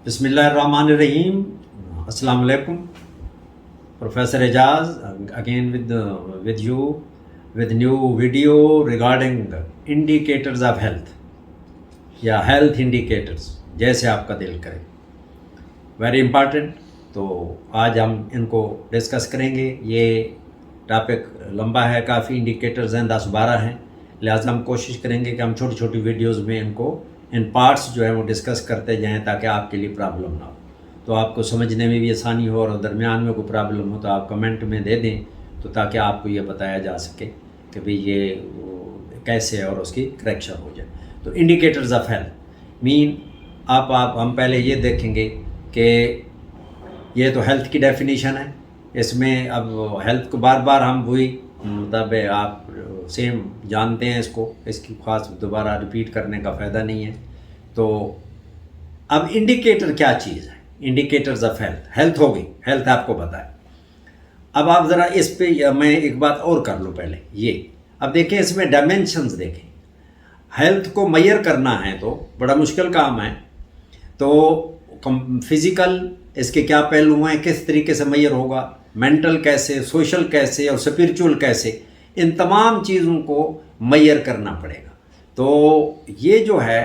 بسم اللہ الرحمن الرحیم. السلام علیکم. Professor Ejaz again with you with new video regarding indicators of health یا health indicators جیسے آپ کا دل کرے. Very important. تو آج ہم ان کو ڈسکس کریں گے. یہ ٹاپک لمبا ہے, کافی انڈیکیٹرز ہیں, 10-12 ہیں, لہٰذا ہم کوشش کریں گے کہ ہم چھوٹی چھوٹی ویڈیوز میں ان کو ان پارٹس جو ہیں وہ ڈسکس کرتے جائیں تاکہ آپ کے لیے پرابلم نہ ہو, تو آپ کو سمجھنے میں بھی آسانی ہو, اور درمیان میں کوئی پرابلم ہو تو آپ کمنٹ میں دے دیں تو تاکہ آپ کو یہ بتایا جا سکے کہ بھئی یہ کیسے ہے اور اس کی کریکشن ہو جائے. تو انڈیکیٹرز آف ہیلتھ مین ہم پہلے یہ دیکھیں گے کہ یہ تو ہیلتھ کی ڈیفینیشن ہے. اس میں اب ہیلتھ کو بار بار ہم وہی مطلب آپ سیم جانتے ہیں, اس کی خاص دوبارہ ریپیٹ کرنے کا فائدہ نہیں ہے. تو اب انڈیکیٹر کیا چیز ہے؟ انڈیکیٹرز آف ہیلتھ ہو گئی, ہیلتھ آپ کو بتائے. اب آپ ذرا اس پہ میں ایک بات اور کر لوں پہلے. یہ اب دیکھیں اس میں ڈائمینشنز دیکھیں. ہیلتھ کو میئر کرنا ہے تو بڑا مشکل کام ہے. تو فزیکل اس کے کیا پہلو ہیں, کس طریقے سے میئر ہوگا, مینٹل کیسے, سوشل کیسے اور اسپریچول کیسے, ان تمام چیزوں کو میئر کرنا پڑے گا. تو یہ جو ہے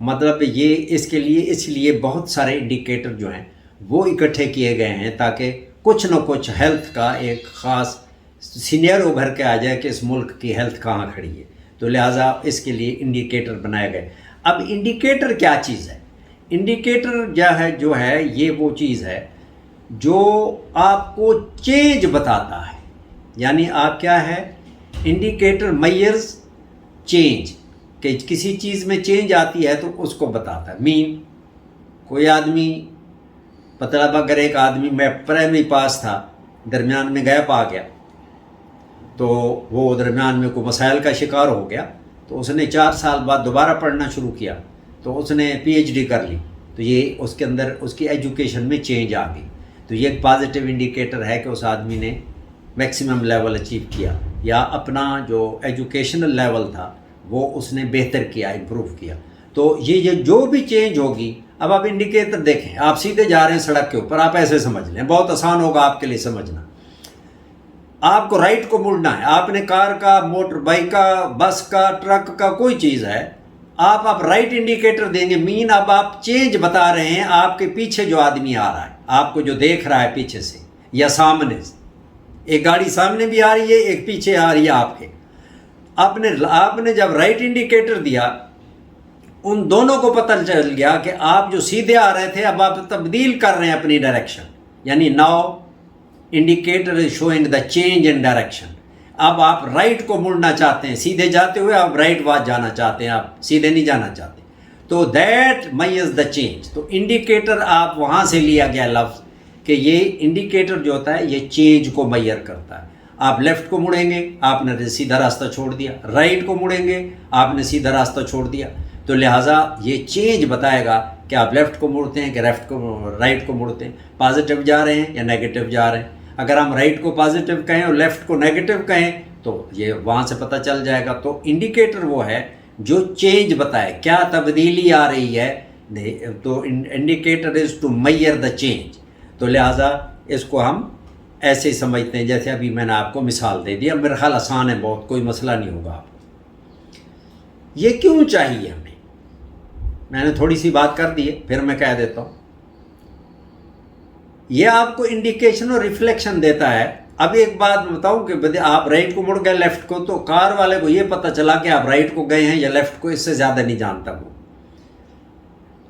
مطلب یہ اس لیے بہت سارے انڈیکیٹر جو ہیں وہ اکٹھے کیے گئے ہیں تاکہ کچھ نہ کچھ ہیلتھ کا ایک خاص سینئر ابھر کے آ جائے کہ اس ملک کی ہیلتھ کہاں کھڑی ہے. تو لہٰذا اس کے لیے انڈیکیٹر بنائے گئے. اب انڈیکیٹر کیا چیز ہے؟ انڈیکیٹر جو ہے یہ وہ چیز ہے جو آپ کو چینج بتاتا ہے. یعنی آپ کیا ہے, انڈیکیٹر میئرز چینج, کہ کسی چیز میں چینج آتی ہے تو اس کو بتاتا ہے. مین کوئی آدمی مطلب اگر ایک آدمی میں پرائمری پاس تھا, درمیان میں گیپ آ گیا, تو وہ درمیان میں کوئی مسائل کا شکار ہو گیا, تو اس نے 4 سال بعد دوبارہ پڑھنا شروع کیا, تو اس نے PhD کر لی, تو یہ اس کے اندر اس کی ایجوکیشن میں چینج آ گئی. تو یہ ایک پازیٹیو انڈیکیٹر ہے کہ اس آدمی نے میکسیمم لیول اچیو کیا, یا اپنا جو ایجوکیشنل لیول تھا وہ اس نے بہتر کیا, امپروو کیا. تو یہ جو بھی چینج ہوگی, اب آپ انڈیکیٹر دیکھیں, آپ سیدھے جا رہے ہیں سڑک کے اوپر, آپ ایسے سمجھ لیں, بہت آسان ہوگا آپ کے لیے سمجھنا. آپ کو رائٹ کو مڑنا ہے, آپ نے کار کا, موٹر بائک کا, بس کا, ٹرک کا کوئی چیز ہے, آپ رائٹ انڈیکیٹر دیں گے. مین اب آپ چینج بتا رہے ہیں, آپ کے پیچھے جو آدمی آ رہا ہے, آپ کو جو دیکھ رہا ہے پیچھے سے یا سامنے سے, ایک گاڑی سامنے بھی آ رہی ہے, ایک پیچھے آ رہی ہے آپ کے. آپ نے جب رائٹ انڈیکیٹر دیا, ان دونوں کو پتہ چل گیا کہ آپ جو سیدھے آ رہے تھے اب آپ تبدیل کر رہے ہیں اپنی ڈائریکشن. یعنی now indicator is شوئنگ the change in direction. اب آپ رائٹ کو مڑنا چاہتے ہیں, سیدھے جاتے ہوئے آپ رائٹ واٹ جانا چاہتے ہیں, آپ سیدھے نہیں جانا چاہتے. تو دیٹ میز دا چینج. تو انڈیکیٹر آپ وہاں سے لیا گیا لفظ کہ یہ انڈیکیٹر جو ہوتا ہے یہ چینج کو میئر کرتا ہے. آپ لیفٹ کو مڑیں گے, آپ نے سیدھا راستہ چھوڑ دیا, رائٹ کو مڑیں گے, آپ نے سیدھا راستہ چھوڑ دیا. تو لہٰذا یہ چینج بتائے گا کہ آپ لیفٹ کو مڑتے ہیں کہ رائٹ کو مڑتے ہیں, پازیٹیو جا رہے ہیں یا نیگیٹو جا رہے ہیں. اگر ہم رائٹ کو پازیٹیو کہیں اور لیفٹ کو نیگیٹو کہیں تو یہ وہاں سے پتہ چل جائے گا. تو انڈیکیٹر وہ ہے جو چینج بتائے, کیا تبدیلی آ رہی ہے. تو indicator is to measure the change. تو لہٰذا اس کو ہم ایسے ہی سمجھتے ہیں جیسے ابھی میں نے آپ کو مثال دے دیا. میرا خیال آسان ہے بہت, کوئی مسئلہ نہیں ہوگا آپ کو. یہ کیوں چاہیے ہمیں, میں نے تھوڑی سی بات کر دی ہے, پھر میں کہہ دیتا ہوں. یہ آپ کو انڈیکیشن اور ریفلیکشن دیتا ہے. اب ایک بات بتاؤں کہ آپ رائٹ کو مڑ گئے لیفٹ کو, تو کار والے کو یہ پتہ چلا کہ آپ رائٹ کو گئے ہیں یا لیفٹ کو, اس سے زیادہ نہیں جانتا وہ.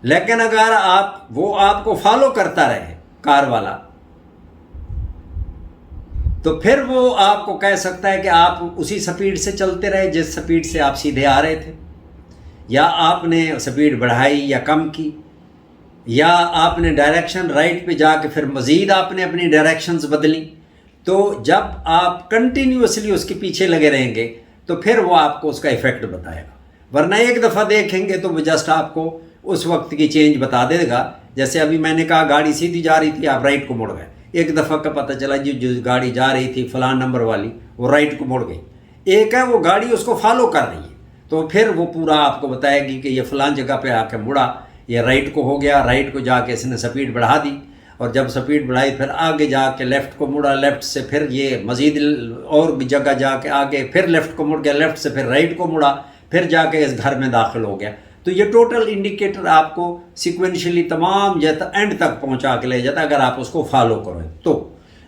لیکن اگر وہ آپ کو فالو کرتا رہے کار والا, تو پھر وہ آپ کو کہہ سکتا ہے کہ آپ اسی سپیڈ سے چلتے رہے جس سپیڈ سے آپ سیدھے آ رہے تھے, یا آپ نے سپیڈ بڑھائی یا کم کی, یا آپ نے ڈائریکشن رائٹ پہ جا کے پھر مزید آپ نے اپنی ڈائریکشنز بدلی. تو جب آپ کنٹینیوسلی اس کے پیچھے لگے رہیں گے تو پھر وہ آپ کو اس کا ایفیکٹ بتائے گا. ورنہ ایک دفعہ دیکھیں گے تو وہ جسٹ آپ کو اس وقت کی چینج بتا دے گا. جیسے ابھی میں نے کہا گاڑی سیدھی جا رہی تھی, آپ رائٹ کو مڑ گئے, ایک دفعہ کا پتہ چلا جی جو گاڑی جا رہی تھی فلاں نمبر والی وہ رائٹ کو مڑ گئی. ایک ہے وہ گاڑی اس کو فالو کر رہی ہے, تو پھر وہ پورا آپ کو بتائے گی کہ یہ فلاں جگہ پہ آ کے مڑا, یہ رائٹ کو ہو گیا, رائٹ کو جا کے اس نے سپیڈ بڑھا دی, اور جب سپیڈ بڑھائی پھر آگے جا کے لیفٹ کو مڑا, لیفٹ سے پھر یہ مزید اور جگہ جا کے آگے پھر لیفٹ کو مڑ گیا, لیفٹ سے پھر رائٹ کو مڑا, پھر جا کے اس گھر میں داخل ہو گیا. تو یہ ٹوٹل انڈیکیٹر آپ کو سیکوینشلی تمام اینڈ تک پہنچا کے لے جاتا ہے اگر آپ اس کو فالو کریں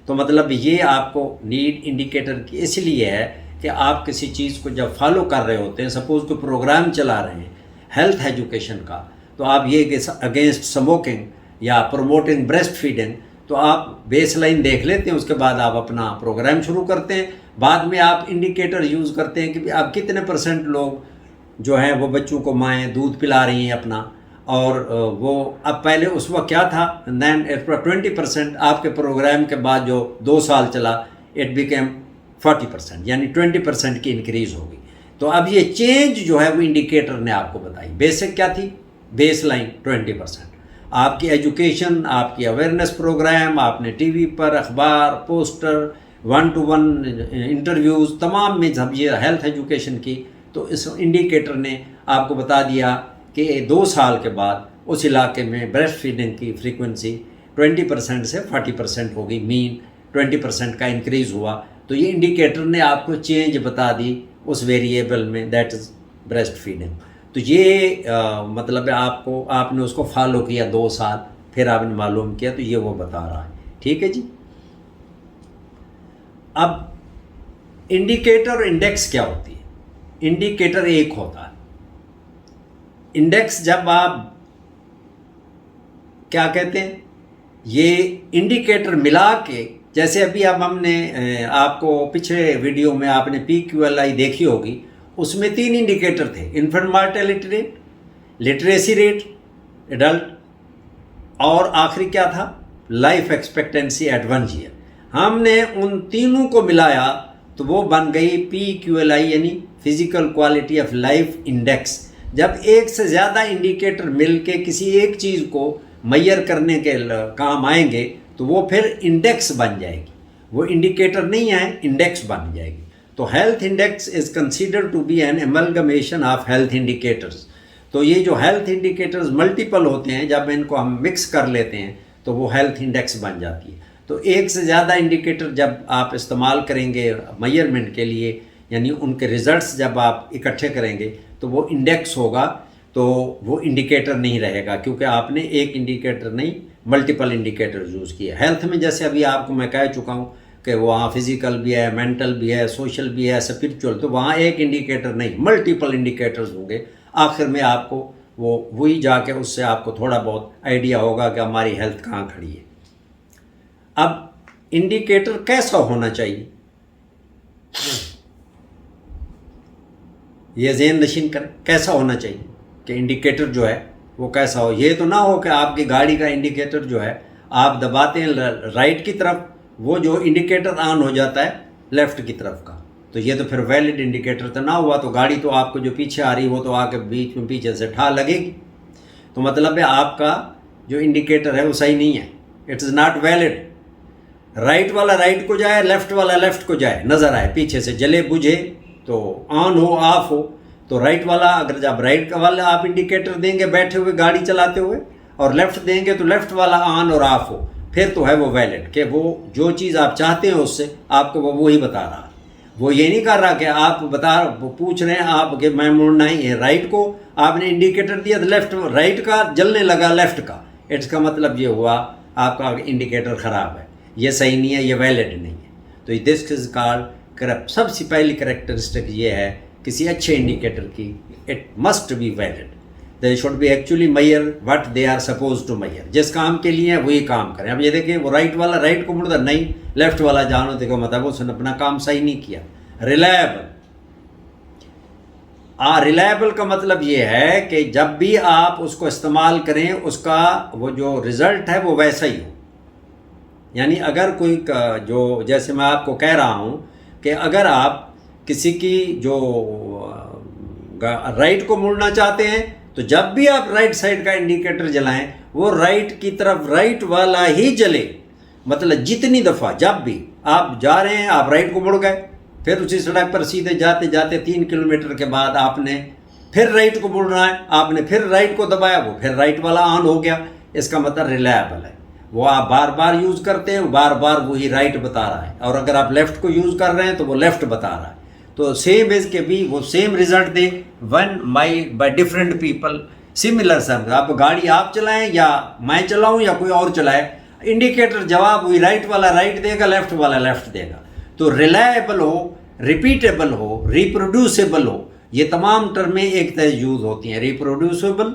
تو مطلب یہ آپ کو نیڈ انڈیکیٹر کی اس لیے ہے کہ آپ کسی چیز کو جب فالو کر رہے ہوتے ہیں, سپوز کوئی پروگرام چلا رہے ہیں ہیلتھ ایجوکیشن کا, تو آپ یہ کہ اگینسٹ اسموکنگ یا پروموٹنگ بریسٹ فیڈنگ, تو آپ بیس لائن دیکھ لیتے ہیں, اس کے بعد آپ اپنا پروگرام شروع کرتے ہیں. بعد میں آپ انڈیکیٹر یوز کرتے ہیں کہ آپ کتنے % لوگ جو ہیں وہ بچوں کو مائیں دودھ پلا رہی ہیں اپنا, اور وہ اب پہلے اس وقت کیا تھا, دین 20%, آپ کے پروگرام کے بعد جو 2 سال چلا اٹ بیکیم 40%, یعنی 20% کی انکریز ہوگی. تو اب یہ چینج جو ہے وہ انڈیکیٹر نے آپ کو بتائی. بیسک کیا تھی, بیس لائن 20%. آپ کی ایجوکیشن, آپ کی اویئرنیس پروگرام, آپ نے ٹی وی پر اخبار, پوسٹر, 1-to-1 انٹرویوز, تمام میں جب یہ ہیلتھ ایجوکیشن کی, تو اس انڈیکیٹر نے آپ کو بتا دیا کہ 2 سال کے بعد اس علاقے میں بریسٹ فیڈنگ کی فریکوینسی 20% سے 40% ہوگی, مین 20% کا انکریز ہوا. تو یہ انڈیکیٹر نے آپ کو چینج بتا دی اس ویریبل میں, دیٹ از بریسٹ فیڈنگ. تو یہ مطلب ہے آپ نے اس کو فالو کیا 2 سال, پھر آپ نے معلوم کیا, تو یہ وہ بتا رہا ہے. ٹھیک ہے جی. اب انڈیکیٹر اور انڈیکس کیا ہوتی ہے؟ انڈیکیٹر ایک ہوتا ہے, انڈیکس جب آپ کیا کہتے ہیں, یہ انڈیکیٹر ملا کے, جیسے ابھی اب ہم نے آپ کو پچھلے ویڈیو میں آپ نے PQLI دیکھی ہوگی, اس میں 3 انڈیکیٹر تھے, infant mortality rate, literacy rate adult, اور آخری کیا تھا, لائف ایکسپیکٹنسی ایٹ 1 year. ہم نے ان تینوں کو ملایا تو وہ بن گئی PQLI, یعنی physical quality of life index. جب ایک سے زیادہ انڈیکیٹر مل کے کسی ایک چیز کو میئر کرنے کے کام آئیں گے تو وہ پھر انڈیکس بن جائے گی. وہ انڈیکیٹر نہیں ہے, انڈیکس بن جائے گی. تو health index is considered to be an amalgamation of health indicators. تو یہ جو ہیلتھ انڈیکیٹرز ملٹیپل ہوتے ہیں, جب ان کو ہم مکس کر لیتے ہیں تو وہ ہیلتھ انڈیکس بن جاتی ہے. تو ایک سے زیادہ انڈیکیٹر جب آپ استعمال کریں گے میئرمنٹ کے لیے, یعنی ان کے ریزلٹس جب آپ اکٹھے کریں گے تو وہ انڈیکس ہوگا, تو وہ انڈیکیٹر نہیں رہے گا, کیونکہ آپ نے ایک انڈیکیٹر نہیں ملٹیپل انڈیکیٹر یوز کیے. ہیلتھ میں جیسے ابھی آپ کو میں کہہ چکا ہوں کہ وہاں فزیکل بھی ہے, مینٹل بھی ہے, سوشل بھی ہے, اسپرچول, تو وہاں ایک انڈیکیٹر نہیں ملٹیپل انڈیکیٹرز ہوں گے. آخر میں آپ کو وہی جا کے اس سے آپ کو تھوڑا بہت آئیڈیا ہوگا کہ ہماری ہیلتھ کہاں کھڑی ہے. اب انڈیکیٹر کیسا ہونا چاہیے, یہ ذہن نشین کریں, کیسا ہونا چاہیے کہ انڈیکیٹر جو ہے وہ کیسا ہو. یہ تو نہ ہو کہ آپ کی گاڑی کا انڈیکیٹر جو ہے آپ دباتے ہیں رائٹ کی طرف, وہ جو انڈیکیٹر آن ہو جاتا ہے لیفٹ کی طرف کا, تو یہ تو پھر ویلڈ انڈیکیٹر تو نہ ہوا. تو گاڑی تو آپ کو جو پیچھے آ رہی وہ تو آ کے بیچ میں پیچھے سے ٹھا لگے گی. تو مطلب ہے آپ کا جو انڈیکیٹر ہے وہ صحیح نہیں ہے, it is not valid. Right والا رائٹ کو جائے, لیفٹ والا لیفٹ کو جائے, نظر آئے پیچھے سے, جلے بجھے تو آن ہو آف ہو, تو رائٹ والا اگر جب رائٹ کا والا آپ انڈیکیٹر دیں گے بیٹھے ہوئے گاڑی چلاتے ہوئے, اور لیفٹ دیں گے تو لیفٹ والا آن اور آف ہو, پھر تو ہے وہ ویلڈ, کہ وہ جو چیز آپ چاہتے ہیں اس سے آپ کو وہ وہی بتا رہا ہے. وہ یہ نہیں کر رہا کہ آپ پوچھ رہے ہیں آپ کہ میں مڑنا ہی ہے رائٹ کو, آپ نے انڈیکیٹر دیا تو لیفٹ رائٹ کا جلنے لگا لیفٹ کا, اٹس کا مطلب یہ ہوا آپ کا انڈیکیٹر خراب ہے, یہ صحیح نہیں ہے, یہ ویلڈ نہیں ہے. تو دس از کالڈ کرپٹ. سب سے پہلی کریکٹرسٹک یہ ہے کسی اچھے انڈیکیٹر کی, it must be valid. They should be actually measure what they are suppose to measure. جس کام کے لیے وہی کام کریں. اب یہ دیکھیں وہ رائٹ والا رائٹ کو مڑتا نہیں, لیفٹ والا جانو دیکھو مطلب اس نے اپنا کام صحیح نہیں کیا. ریلائبل, ریلائبل کا مطلب یہ ہے کہ جب بھی آپ اس کو استعمال کریں اس کا وہ جو رزلٹ ہے وہ ویسا ہی ہو. یعنی اگر کوئی جو جیسے میں آپ کو کہہ رہا ہوں کہ اگر آپ کسی کی جو رائٹ کو مڑنا چاہتے ہیں تو جب بھی آپ رائٹ سائڈ کا انڈیکیٹر جلائیں وہ رائٹ کی طرف رائٹ والا ہی جلے. مطلب جتنی دفعہ جب بھی آپ جا رہے ہیں آپ رائٹ کو مڑ گئے, پھر اسی سڑک پر سیدھے جاتے جاتے 3 کلومیٹر کے بعد آپ نے پھر رائٹ کو بول رہا ہے، آپ نے پھر رائٹ کو دبایا، وہ پھر رائٹ والا آن ہو گیا، اس کا مطلب ریلائبل ہے، وہ آپ بار بار یوز کرتے ہیں، بار بار وہی رائٹ بتا رہا ہے، اور اگر آپ لیفٹ کو یوز کر رہے ہیں تو وہ لیفٹ بتا رہا ہے. تو سیم از کہ بھی وہ سیم رزلٹ دے one by different people similar sir. آپ گاڑی آپ چلائیں یا میں چلاؤں یا کوئی اور چلائے، انڈیکیٹر جواب وہی رائٹ والا رائٹ دے گا، لیفٹ والا لیفٹ دے گا. تو ریلائبل ہو، ریپیٹیبل ہو، ریپروڈیوسیبل ہو، یہ تمام ٹرمیں ایک طرح یوز ہوتی ہیں. ریپروڈیوسیبل،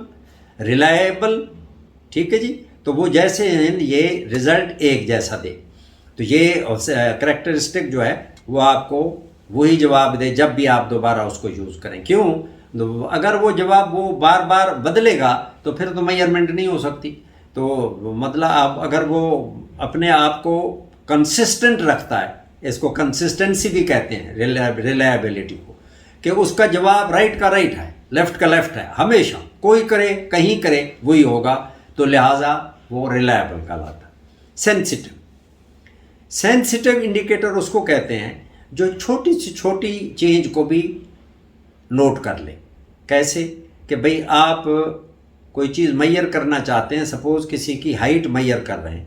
ریلائبل، ٹھیک ہے جی. تو وہ جیسے ہیں یہ رزلٹ ایک جیسا دے. تو یہ کریکٹرسٹک جو ہے وہ آپ کو وہی جواب دے جب بھی آپ دوبارہ اس کو یوز کریں. کیوں؟ اگر وہ جواب وہ بار بار بدلے گا تو پھر تو میئرمنٹ نہیں ہو سکتی. تو مطلب آپ اگر وہ اپنے آپ کو کنسسٹنٹ رکھتا ہے، اس کو کنسسٹنسی بھی کہتے ہیں ریلائبلٹی کو، کہ اس کا جواب رائٹ کا رائٹ ہے، لیفٹ کا لیفٹ ہے، ہمیشہ کوئی کرے کہیں کرے وہی ہوگا، تو لہٰذا وہ ریلائبل کہلاتا ہے. سینسٹیو، سینسٹیو انڈیکیٹر اس کو کہتے ہیں جو چھوٹی سی چھوٹی چینج کو بھی نوٹ کر لے. کیسے؟ کہ بھئی آپ کوئی چیز میئر کرنا چاہتے ہیں، سپوز کسی کی ہائٹ میئر کر رہے ہیں،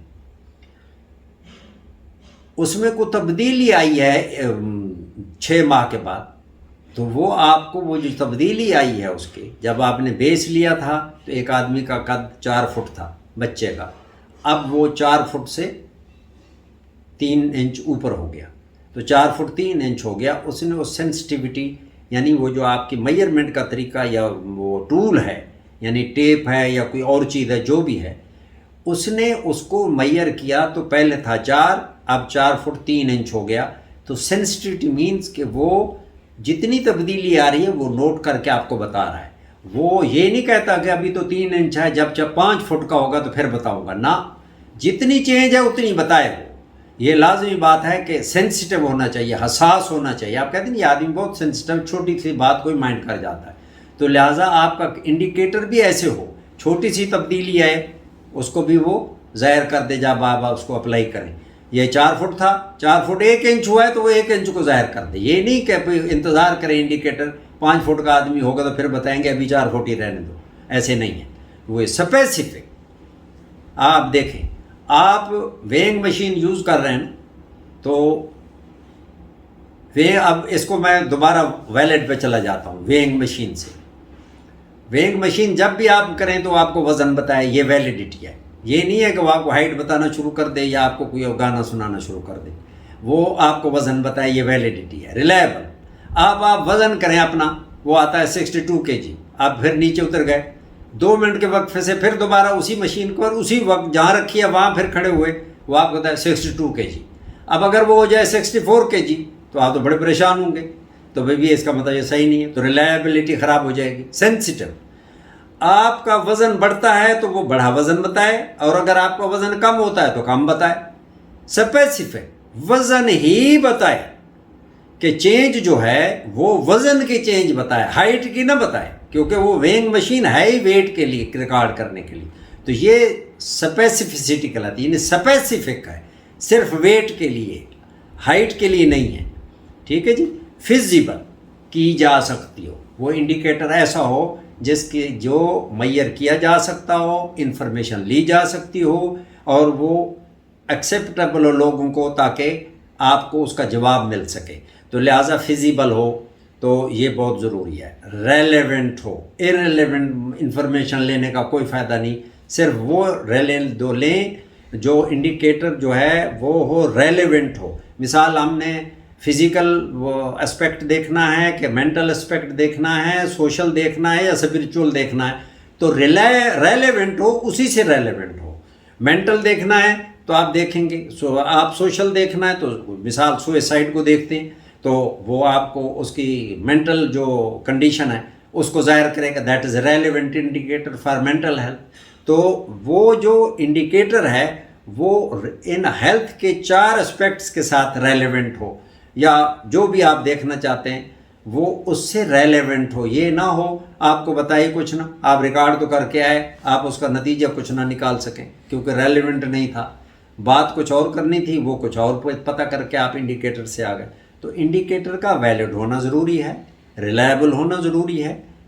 اس میں کوئی تبدیلی آئی ہے 6 ماہ کے بعد، تو وہ آپ کو وہ جو تبدیلی آئی ہے اس کے، جب آپ نے بیس لیا تھا تو ایک آدمی کا قد 4 فٹ تھا بچے کا، اب وہ 4 فٹ سے 3 انچ اوپر ہو گیا، تو 4 فٹ 3 انچ ہو گیا. اس نے اس سینسٹیوٹی، یعنی وہ جو آپ کی میئرمنٹ کا طریقہ یا وہ ٹول ہے، یعنی ٹیپ ہے یا کوئی اور چیز ہے جو بھی ہے، اس نے اس کو میئر کیا تو پہلے تھا 4، اب 4 فٹ 3 انچ ہو گیا. تو سینسٹیوٹی مینز کہ وہ جتنی تبدیلی آ رہی ہے وہ نوٹ کر کے آپ کو بتا رہا ہے. وہ یہ نہیں کہتا کہ ابھی تو 3 انچ ہے، جب 5 فٹ کا ہوگا تو پھر بتاؤں گا، نہ، جتنی چینج ہے اتنی بتائے وہ. یہ لازمی بات ہے کہ سینسٹیو ہونا چاہیے، حساس ہونا چاہیے. آپ کہتے ہیں یہ آدمی بہت سینسٹیو، چھوٹی سی بات کوئی مائنڈ کر جاتا ہے. تو لہٰذا آپ کا انڈیکیٹر بھی ایسے ہو، چھوٹی سی تبدیلی ہے اس کو بھی وہ ظاہر کر دے جب آپ اس کو اپلائی کریں. یہ 4 فٹ تھا، 4 فٹ 1 انچ ہوا ہے تو وہ 1 انچ کو ظاہر کر دے. یہ نہیں کہ انتظار کریں انڈیکیٹر 5 فٹ کا آدمی ہوگا تو پھر بتائیں گے ابھی 4 فٹ ہی رہنے دو، ایسے نہیں ہے. وہ اسپیسیفک. آپ دیکھیں، آپ ویئنگ مشین یوز کر رہے ہیں تو اب اس کو میں دوبارہ ویلڈ پہ چلا جاتا ہوں. ویئنگ مشین سے، ویئنگ مشین جب بھی آپ کریں تو آپ کو وزن بتائے، یہ ویلیڈیٹی ہے. یہ نہیں ہے کہ وہ آپ کو ہائٹ بتانا شروع کر دے یا آپ کو کوئی گانا سنانا شروع کر دے. وہ آپ کو وزن بتائے، یہ ویلیڈیٹی ہے. ریلائبل، آپ وزن کریں اپنا، وہ آتا ہے 62 kg، آپ پھر نیچے اتر گئے 2 منٹ کے وقفے سے، پھر دوبارہ اسی مشین کو اور اسی وقت جہاں رکھی ہے وہاں پھر کھڑے ہوئے، وہ آپ کو بتایا 62 kg. اب اگر وہ ہو جائے 64 kg تو آپ تو بڑے پریشان ہوں گے. تو بھائی اس کا مطلب یہ صحیح نہیں ہے، تو ریلائبلٹی خراب ہو جائے گی. سینسٹیو، آپ کا وزن بڑھتا ہے تو وہ بڑھا وزن بتائے، اور اگر آپ کا وزن کم ہوتا ہے تو کم بتائے. اسپیسیفک، وزن ہی بتائے، کہ چینج جو ہے وہ وزن کی چینج بتائے، ہائٹ کی نہ بتائے، کیونکہ وہ ویئنگ مشین ہے ہی ویٹ کے لیے، ریکارڈ کرنے کے لیے. تو یہ اسپیسیفسٹی کہلاتی ہے، یعنی اسپیسیفک ہے، صرف ویٹ کے لیے، ہائٹ کے لیے نہیں ہے. ٹھیک ہے جی. فزیبل، کی جا سکتی ہو، وہ انڈیکیٹر ایسا ہو جس کے جو میئر کیا جا سکتا ہو، انفارمیشن لی جا سکتی ہو، اور وہ ایکسیپٹیبل ہو لوگوں کو، تاکہ آپ کو اس کا جواب مل سکے. تو لہٰذا فزیبل ہو تو یہ بہت ضروری ہے. ریلیونٹ ہو، ارریلیونٹ انفارمیشن لینے کا کوئی فائدہ نہیں. صرف وہ دو لیں جو انڈیکیٹر جو ہے وہ ہو ریلیونٹ ہو. مثال، ہم نے فزیکل اسپیکٹ دیکھنا ہے کہ مینٹل اسپیکٹ دیکھنا ہے، سوشل دیکھنا ہے یا اسپرچول دیکھنا ہے، تو ریلیونٹ ہو، اسی سے ریلیونٹ ہو. مینٹل دیکھنا ہے تو آپ دیکھیں گے، آپ سوشل دیکھنا ہے تو مثال سوئسائڈ کو دیکھتے ہیں تو وہ آپ کو اس کی مینٹل جو کنڈیشن ہے اس کو ظاہر کرے گا، that is relevant indicator for mental health. تو وہ جو انڈیکیٹر ہے وہ ان ہیلتھ کے 4 اسپیکٹس کے ساتھ ریلیونٹ ہو، یا جو بھی آپ دیکھنا چاہتے ہیں وہ اس سے ریلیونٹ ہو. یہ نہ ہو آپ کو بتائی کچھ نہ، آپ ریکارڈ تو کر کے آئے، آپ اس کا نتیجہ کچھ نہ نکال سکیں کیونکہ ریلیونٹ نہیں تھا. بات کچھ اور کرنی تھی، وہ کچھ اور پتہ کر کے آپ انڈیکیٹر سے آ گئے. تو انڈیکیٹر کا ویلڈ ہونا ضروری ہے، ریلائبل ہونا ضروری ہے،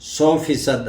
100%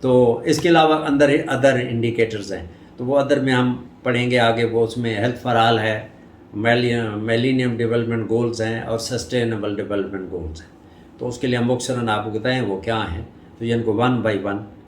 تو اس کے علاوہ ادر انڈیکیٹرز ہیں، تو وہ ادر میں ہم پڑھیں گے آگے. وہ اس میں ہیلتھ فار آل ہے، میلینیم ڈیولپمنٹ گولز ہیں اور سسٹینیبل ڈیولپمنٹ گولز ہیں. تو اس کے لیے ہم مختصراً آپ کو بتائیں وہ کیا ہیں. تو یہ ان کو ون بائی ون